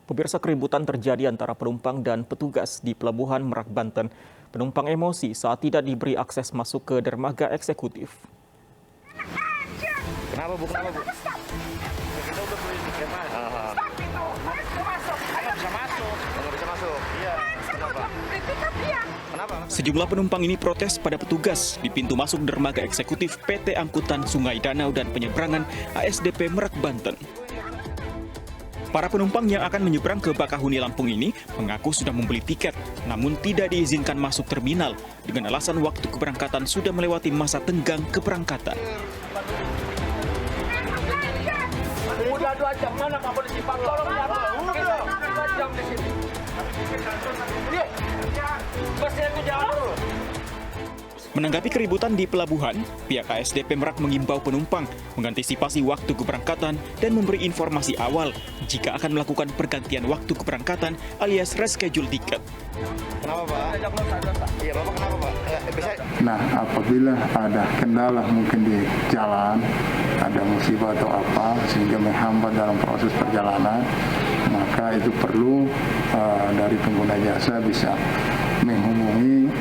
Pemirsa, keributan terjadi antara penumpang dan petugas di Pelabuhan Merak, Banten. Penumpang emosi saat tidak diberi akses masuk ke dermaga eksekutif. Kenapa bu? Kenapa bu? Kita udah beli tiket mas. Nggak bisa masuk. Nggak bisa masuk. Iya. Kenapa? Kenapa? Sejumlah penumpang ini protes pada petugas di pintu masuk dermaga eksekutif PT Angkutan Sungai Danau dan Penyeberangan ASDP Merak, Banten. Para penumpang yang akan menyeberang ke Bakahuni, Lampung ini mengaku sudah membeli tiket, namun tidak diizinkan masuk terminal dengan alasan waktu keberangkatan sudah melewati masa tenggang keberangkatan. Udah 2 jam, mana kamu di Simpang? Tolong ya, Pak. 2 jam di sini. Busnya itu jalan terus. Menanggapi keributan di pelabuhan, pihak ASDP Merak mengimbau penumpang mengantisipasi waktu keberangkatan dan memberi informasi awal jika akan melakukan pergantian waktu keberangkatan alias reschedule tiket. Kenapa Pak? Iya Bapak kenapa Pak? Bisa. Nah, apabila ada kendala mungkin di jalan, ada musibah atau apa sehingga menghambat dalam proses perjalanan, maka itu perlu dari pengguna jasa bisa menghubungi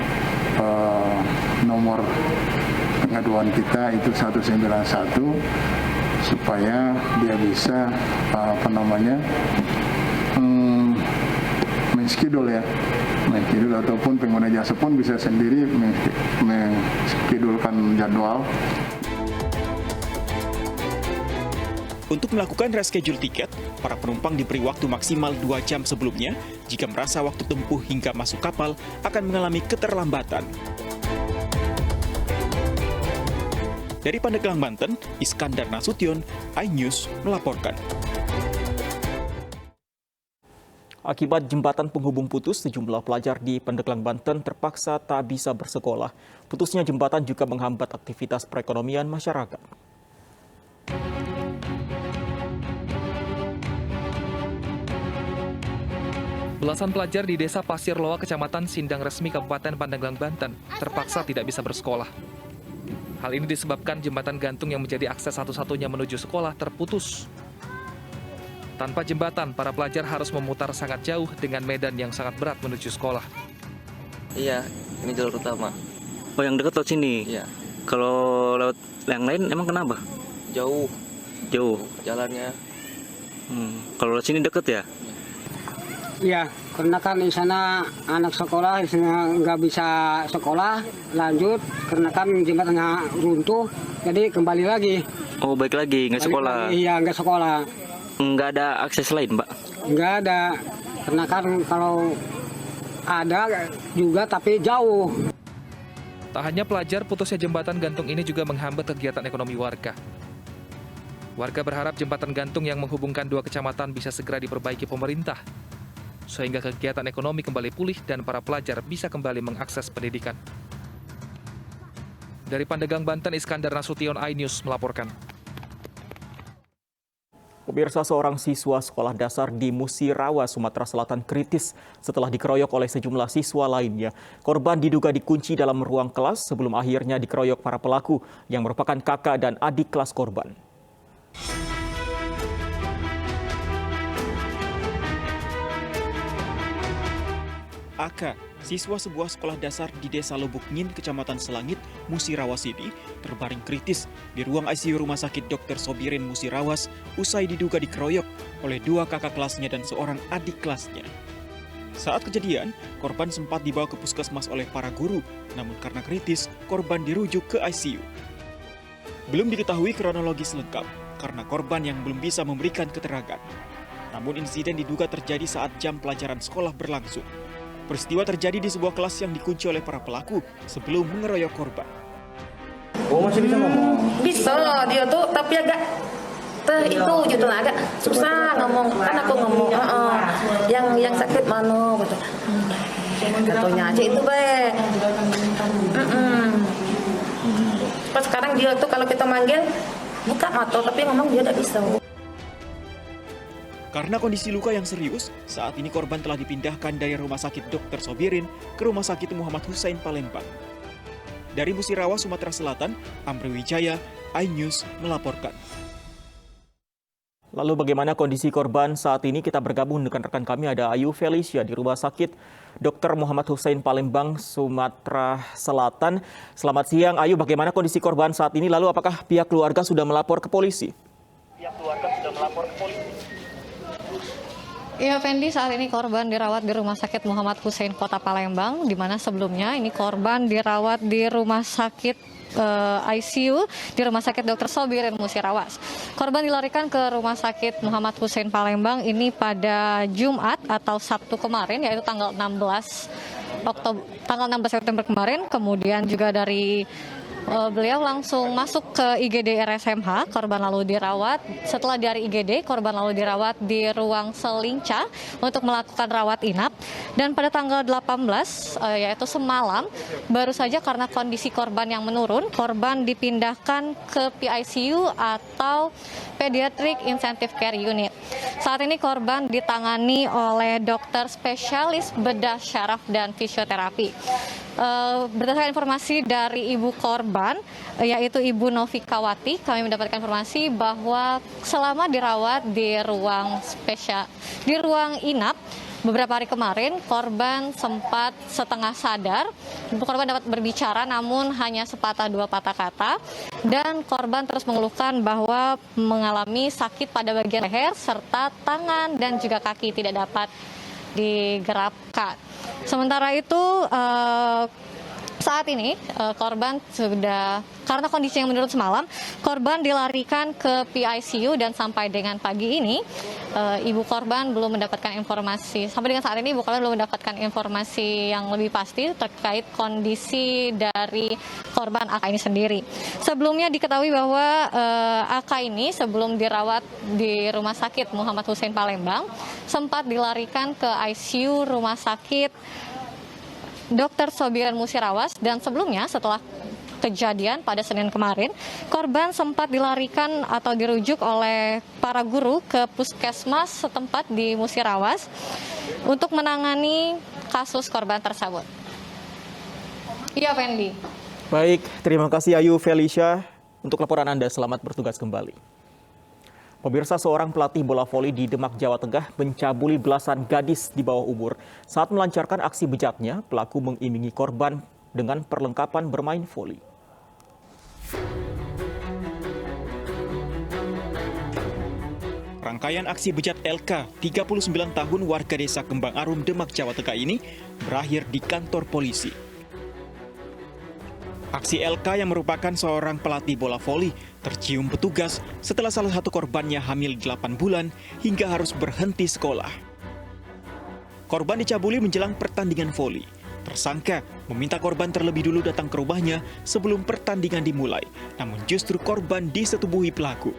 nomor pengaduan kita itu 191 supaya dia bisa men-schedule ya. Men-schedule ataupun pengguna jasa pun bisa sendiri men-schedulkan jadwal. Untuk melakukan reschedule tiket, para penumpang diberi waktu maksimal 2 jam sebelumnya jika merasa waktu tempuh hingga masuk kapal akan mengalami keterlambatan. Dari Pandeglang, Banten, Iskandar Nasution, iNews melaporkan. Akibat jembatan penghubung putus, sejumlah pelajar di Pandeglang, Banten terpaksa tak bisa bersekolah. Putusnya jembatan juga menghambat aktivitas perekonomian masyarakat. Belasan pelajar di Desa Pasir Loa, Kecamatan Sindang Resmi, Kabupaten Pandeglang, Banten, terpaksa tidak bisa bersekolah. Hal ini disebabkan jembatan gantung yang menjadi akses satu-satunya menuju sekolah terputus. Tanpa jembatan, para pelajar harus memutar sangat jauh dengan medan yang sangat berat menuju sekolah. Iya, ini jalur utama. Oh, yang dekat lewat sini? Iya. Kalau lewat yang lain emang kenapa? Jauh. Jauh? Jalannya. Kalau lewat sini deket ya? Iya, karena kan di sana anak sekolah di sana nggak bisa sekolah lanjut karena kan jembatannya runtuh, jadi kembali lagi. Oh, baik lagi, nggak sekolah? Iya, nggak sekolah. Nggak ada akses lain, Mbak? Nggak ada, karena kan kalau ada juga tapi jauh. Tak hanya pelajar, putusnya jembatan gantung ini juga menghambat kegiatan ekonomi warga. Warga berharap jembatan gantung yang menghubungkan 2 kecamatan bisa segera diperbaiki pemerintah, sehingga kegiatan ekonomi kembali pulih dan para pelajar bisa kembali mengakses pendidikan. Dari Pandeglang, Banten, Iskandar Nasution, iNews melaporkan. Pemirsa, seorang siswa sekolah dasar di Musirawa, Sumatera Selatan kritis setelah dikeroyok oleh sejumlah siswa lainnya. Korban diduga dikunci dalam ruang kelas sebelum akhirnya dikeroyok para pelaku yang merupakan kakak dan adik kelas korban. Aka, siswa sebuah sekolah dasar di Desa Lubuk Ngin, Kecamatan Selangit, Musirawas ini, terbaring kritis di ruang ICU Rumah Sakit Dr. Sobirin Musirawas usai diduga dikeroyok oleh 2 kakak kelasnya dan seorang adik kelasnya. Saat kejadian, korban sempat dibawa ke puskesmas oleh para guru, namun karena kritis, korban dirujuk ke ICU. Belum diketahui kronologis lengkap karena korban yang belum bisa memberikan keterangan. Namun insiden diduga terjadi saat jam pelajaran sekolah berlangsung. Peristiwa terjadi di sebuah kelas yang dikunci oleh para pelaku sebelum mengeroyok korban. Oh, masih bisa ngomong? Bisa, dia tuh tapi agak itu gitu lah, agak susah ngomong. Kan aku ngomong, yang sakit mana gitu. Katanya aja itu baik. Pas sekarang dia tuh kalau kita manggil buka mata tapi ngomong dia tidak bisa. Karena kondisi luka yang serius, saat ini korban telah dipindahkan dari Rumah Sakit Dr. Sobirin ke Rumah Sakit Muhammad Hussein, Palembang. Dari Musirawa, Sumatera Selatan, Amri Wijaya, iNews melaporkan. Lalu bagaimana kondisi korban saat ini? Kita bergabung dengan rekan kami, ada Ayu Felicia di Rumah Sakit Dr. Muhammad Hussein Palembang, Sumatera Selatan. Selamat siang Ayu, bagaimana kondisi korban saat ini? Lalu apakah pihak keluarga sudah melapor ke polisi? Iya Fendi, saat ini korban dirawat di Rumah Sakit Muhammad Hussein Kota Palembang, di mana sebelumnya ini korban dirawat di Rumah Sakit ICU di Rumah Sakit Dr. Sobirin Musirawas. Korban dilarikan ke Rumah Sakit Muhammad Hussein Palembang ini pada Jumat atau Sabtu kemarin, yaitu tanggal 16 September kemarin. Kemudian juga dari beliau langsung masuk ke IGD RSMH, korban lalu dirawat. Setelah dari IGD, korban lalu dirawat di ruang Selinca untuk melakukan rawat inap. Dan pada tanggal 18, yaitu semalam, baru saja karena kondisi korban yang menurun, korban dipindahkan ke PICU atau Pediatric Intensive Care Unit. Saat ini korban ditangani oleh dokter spesialis bedah syaraf dan fisioterapi. Berdasarkan informasi dari ibu korban, yaitu Ibu Novikawati, kami mendapatkan informasi bahwa selama dirawat di ruang inap beberapa hari kemarin, korban sempat setengah sadar. Korban dapat berbicara namun hanya sepatah dua patah kata, dan korban terus mengeluhkan bahwa mengalami sakit pada bagian leher serta tangan dan juga kaki tidak dapat digerakkan. Sementara itu saat ini korban sudah, karena kondisi yang menurun semalam, korban dilarikan ke PICU dan sampai dengan pagi ini ibu korban belum mendapatkan informasi. Sampai dengan saat ini ibu korban belum mendapatkan informasi yang lebih pasti terkait kondisi dari korban AK ini sendiri. Sebelumnya diketahui bahwa AK ini sebelum dirawat di Rumah Sakit Muhammad Hussein Palembang sempat dilarikan ke ICU Rumah Sakit Dr. Sobirin Musirawas, dan sebelumnya setelah kejadian pada Senin kemarin, korban sempat dilarikan atau dirujuk oleh para guru ke puskesmas setempat di Musirawas untuk menangani kasus korban tersebut. Iya, Fendi. Baik, terima kasih Ayu Felicia untuk laporan Anda. Selamat bertugas kembali. Pemirsa, seorang pelatih bola voli di Demak, Jawa Tengah mencabuli belasan gadis di bawah umur. Saat melancarkan aksi bejatnya, pelaku mengimingi korban dengan perlengkapan bermain voli. Rangkaian aksi bejat LK, 39 tahun warga desa Kembang Arum, Demak, Jawa Tengah ini berakhir di kantor polisi. Aksi LK yang merupakan seorang pelatih bola voli tercium petugas setelah salah satu korbannya hamil 8 bulan hingga harus berhenti sekolah. Korban dicabuli menjelang pertandingan voli. Tersangka meminta korban terlebih dulu datang ke rumahnya sebelum pertandingan dimulai, namun justru korban disetubuhi pelaku.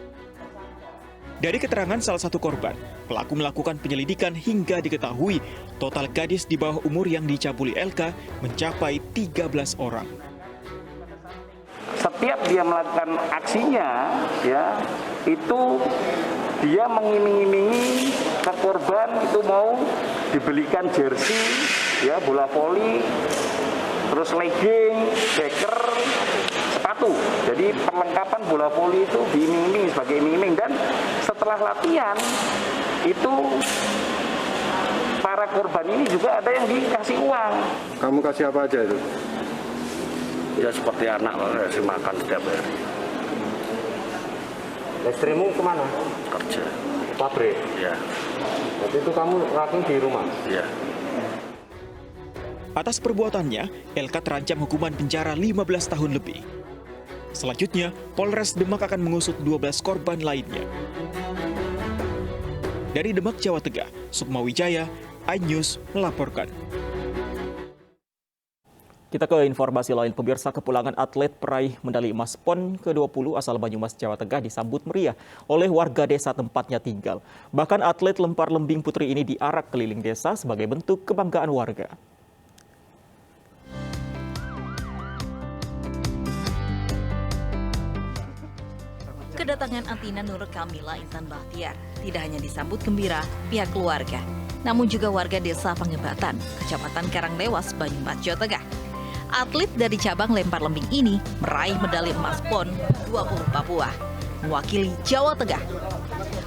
Dari keterangan salah satu korban, pelaku melakukan penyelidikan hingga diketahui total gadis di bawah umur yang dicabuli LK mencapai 13 orang. Setiap dia melakukan aksinya, ya, itu dia mengiming-imingi ke korban itu mau dibelikan jersey, ya, bola voli, terus legging, beker, sepatu. Jadi perlengkapan bola voli itu diiming-imingi sebagai iming-iming, dan setelah latihan itu para korban ini juga ada yang dikasih uang. Kamu kasih apa aja itu? Ya seperti anak, kasih makan setiap hari. Istrimu kemana? Kerja. Pabrik? Ya. Waktu itu kamu raking di rumah? Ya. Atas perbuatannya, LK terancam hukuman penjara 15 tahun lebih. Selanjutnya, Polres Demak akan mengusut 12 korban lainnya. Dari Demak, Jawa Tengah, Sukma Wijaya, iNews melaporkan. Kita ke informasi lain, pemirsa. Kepulangan atlet peraih medali emas PON ke-20 asal Banyumas, Jawa Tengah disambut meriah oleh warga desa tempatnya tinggal. Bahkan atlet lempar lembing putri ini diarak keliling desa sebagai bentuk kebanggaan warga. Kedatangan Antina Nur Kamila Intan Bahtiar tidak hanya disambut gembira pihak keluarga, namun juga warga desa Pangebatan, Kecamatan Karanglewas, Banyumas, Jawa Tengah. Atlet dari cabang lempar lembing ini meraih medali emas PON 20 Papua, mewakili Jawa Tengah.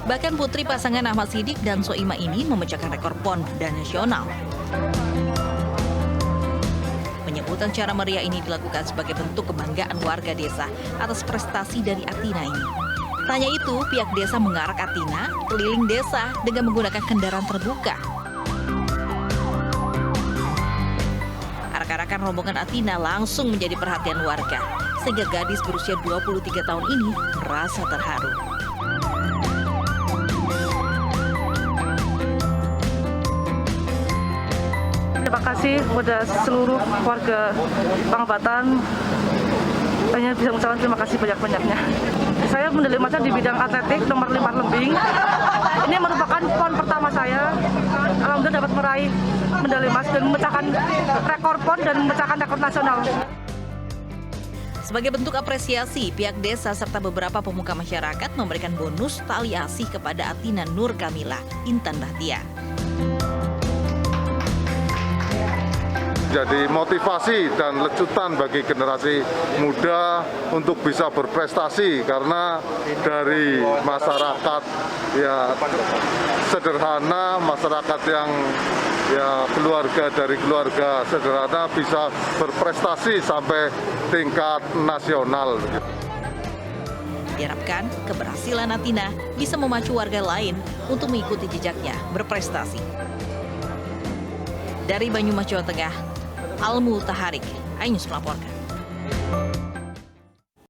Bahkan putri pasangan Ahmad Siddiq dan Soima ini memecahkan rekor PON dan nasional. Penyebutan secara meriah ini dilakukan sebagai bentuk kebanggaan warga desa atas prestasi dari Athina ini. Tanya itu, pihak desa mengarak Athina keliling desa dengan menggunakan kendaraan terbuka. Arak-arakan rombongan Athina langsung menjadi perhatian warga, sehingga gadis berusia 23 tahun ini merasa terharu. Terima kasih kepada seluruh warga Pangabatan. Hanya bisa mengucapkan terima kasih banyak-banyaknya. Saya medali emas di bidang atletik nomor 5 lembing. Ini merupakan PON pertama saya. Alhamdulillah dapat meraih medali emas dan memecahkan rekor PON dan memecahkan rekor nasional. Sebagai bentuk apresiasi, pihak desa serta beberapa pemuka masyarakat memberikan bonus tali asih kepada Athina Nur Kamila Intan Bahtiar. Jadi motivasi dan lecutan bagi generasi muda untuk bisa berprestasi, karena dari masyarakat ya sederhana, masyarakat yang ya dari keluarga sederhana bisa berprestasi sampai tingkat nasional. Diharapkan keberhasilan Athina bisa memacu warga lain untuk mengikuti jejaknya berprestasi. Dari Banyumas, Jawa Tengah, Al Mutaharik, iNews melaporkan.